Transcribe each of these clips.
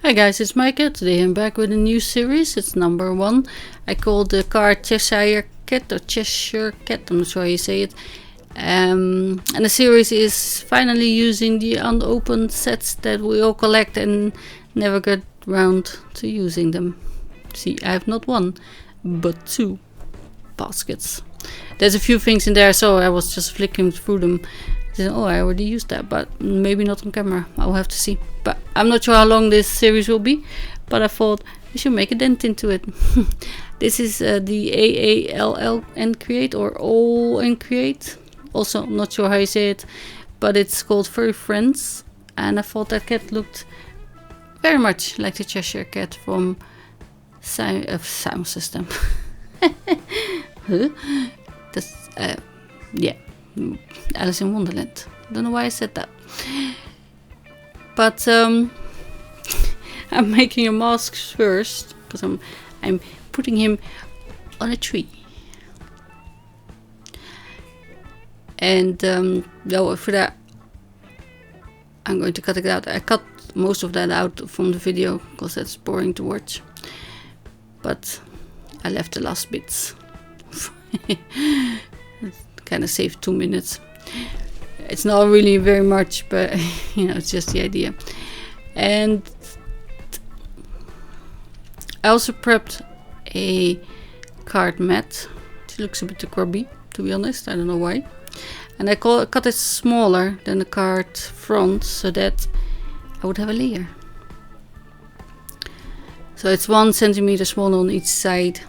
Hi guys, it's Micah. Today I'm back with a new series. It's number 1. I call the card Cheshire Cat or Cheshire Cat. I'm not sure how you say it. And the series is finally using the unopened sets that we all collect and never get round to using them. See, I have not 1, but 2 baskets. There's a few things in there, so I was just flicking through them. Oh, I already used that, but maybe not on camera. I'll have to see. But I'm not sure how long this series will be, but I thought we should make a dent into it. This is the AALL and Create, or All and Create. Also, not sure how you say it, but it's called Furry Friends. And I thought that cat looked very much like the Cheshire Cat from Sound System. Huh? That's, yeah. Alice in Wonderland. Don't know why I said that. But I'm making a mask first because I'm putting him on a tree. And for that I'm going to cut it out. I cut most of that out from the video because that's boring to watch. But I left the last bits. Kind of saved 2 minutes. It's not really very much, but it's just the idea. And I also prepped a card mat. It looks a bit too grubby, to be honest. I don't know why. And I cut it smaller than the card front so that I would have a layer. So it's 1 centimeter smaller on each side.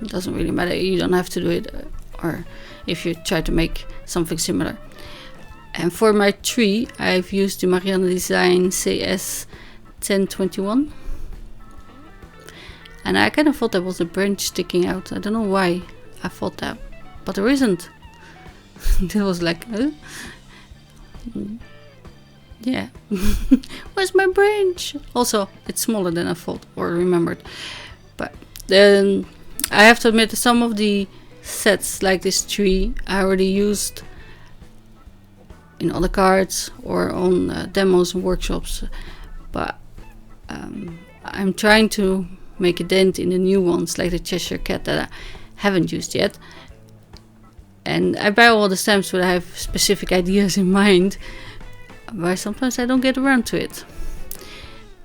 It doesn't really matter. You don't have to do it, or if you try to make something similar. And for my tree, I've used the Marianne Design CS 1021. And I kind of thought there was a branch sticking out. I don't know why I thought that, but there isn't. It was like, yeah. Where's my branch? Also, it's smaller than I thought or remembered. But then I have to admit, some of the sets like this tree I already used in other cards or on demos and workshops, but I'm trying to make a dent in the new ones like the Cheshire Cat that I haven't used yet. And I buy all the stamps, but I have specific ideas in mind, but sometimes I don't get around to it.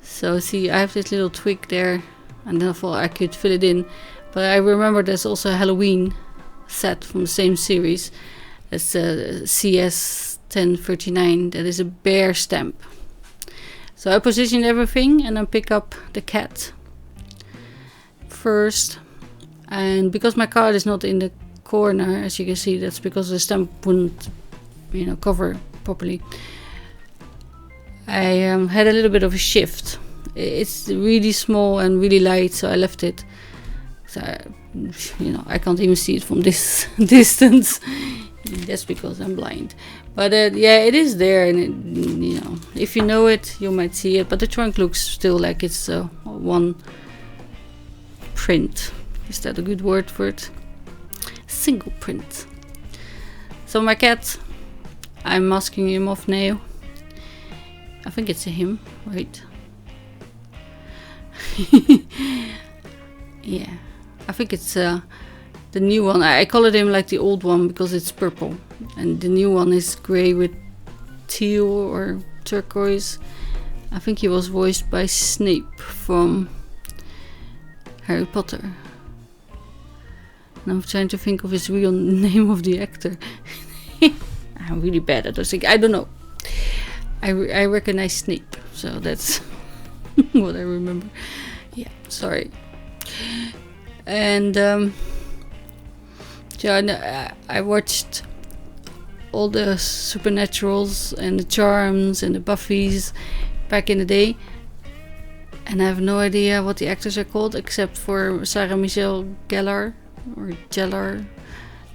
So see, I have this little twig there, and then I thought I could fill it in, but I remember there's also a Halloween set from the same series. It's a CS 1039 that is a bear stamp. So I positioned everything and then pick up the cat first. And because my card is not in the corner, as you can see, that's because the stamp wouldn't cover properly. I had a little bit of a shift. It's really small and really light, so I left it. So I can't even see it from this distance. That's because I'm blind. But yeah, it is there, and if you know it, you might see it. But the trunk looks still like it's 1 print. Is that a good word for it? Single print. So my cat, I'm masking him off now. I think it's a him, right? Yeah. I think it's the new one. I colored him like the old one because it's purple, and the new one is grey with teal or turquoise. I think he was voiced by Snape from Harry Potter. And I'm trying to think of his real name of the actor. I'm really bad at those things. I don't know. I recognize Snape, so that's what I remember. Yeah, sorry. And I watched all the Supernaturals and the Charms and the Buffys back in the day, and I have no idea what the actors are called except for Sarah Michelle Gellar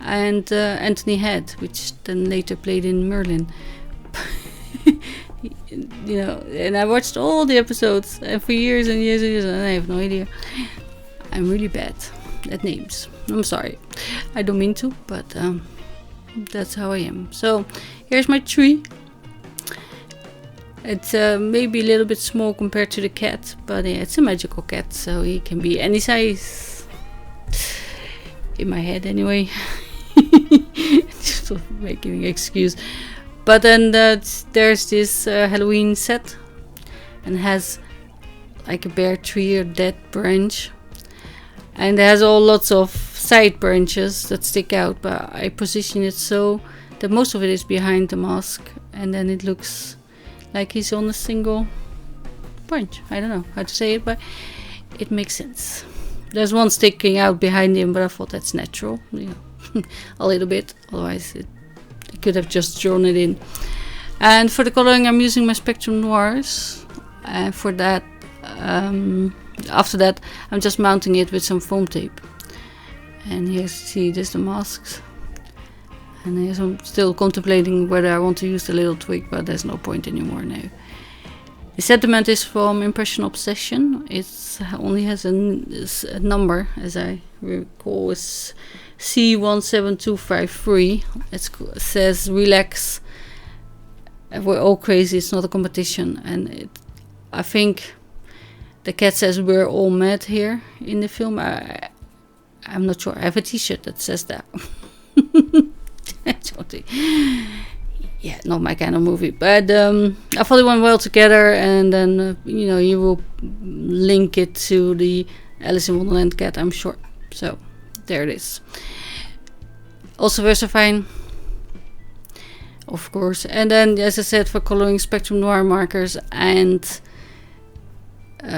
and Anthony Head, which then later played in Merlin. And I watched all the episodes for years and years and years, and I have no idea. I'm really bad at names. I'm sorry. I don't mean to, but that's how I am. So here's my tree. It's maybe a little bit small compared to the cat, but yeah, it's a magical cat, so he can be any size. In my head, anyway. Just making an excuse. But then there's this Halloween set, and has like a bare tree or dead branch, and it has all lots of side branches that stick out. But I position it so that most of it is behind the mask, and then it looks like he's on a single branch. I don't know how to say it, but it makes sense. There's one sticking out behind him, but I thought that's natural, you know, a little bit. Otherwise, I could have just drawn it in. And for the coloring, I'm using my Spectrum Noirs. And for that, after that, I'm just mounting it with some foam tape. And here you see there's the masks. And here's, I'm still contemplating whether I want to use the little twig, but there's no point anymore now. The sentiment is from Impression Obsession. It only has a number, as I recall, it's C17253. It says relax. We're all crazy. It's not a competition. And I think the cat says we're all mad here in the film. I'm not sure. I have a T-shirt that says that. Yeah, not my kind of movie, but I thought it went well together, and then you know, you will link it to the Alice in Wonderland cat, I'm sure. So there it is. Also Versafine, of course, and then as I said, for coloring, Spectrum Noir markers and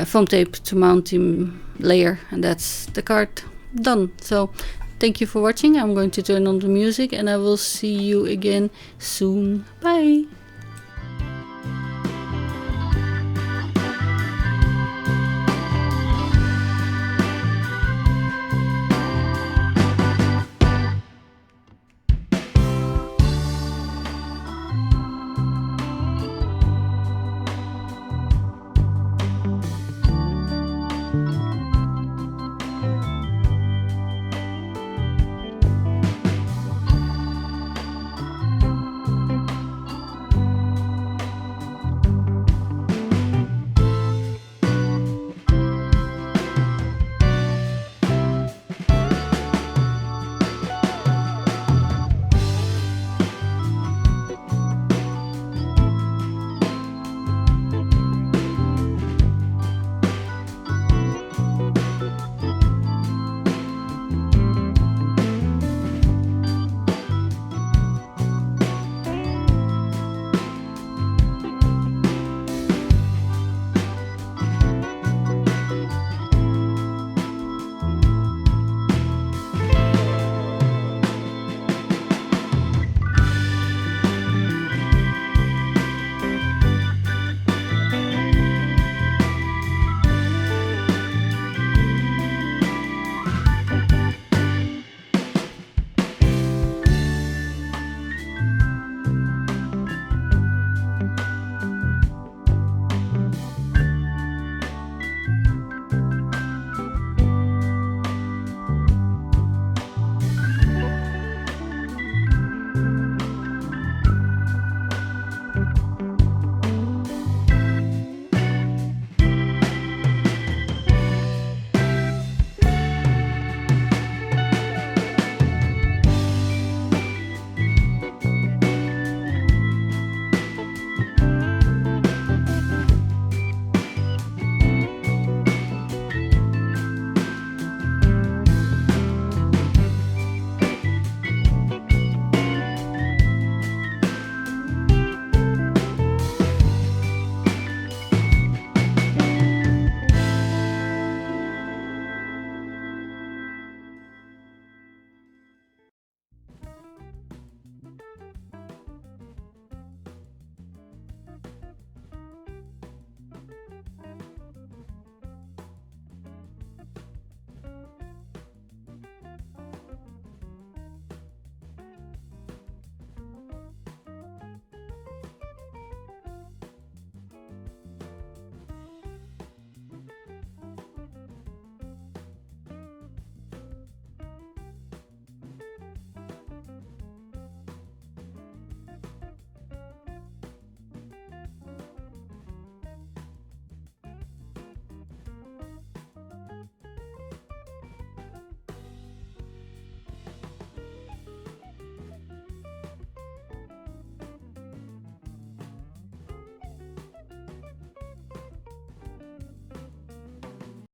foam tape to mount the layer, and that's the card done. So thank you for watching. I'm going to turn on the music, and I will see you again soon. Bye!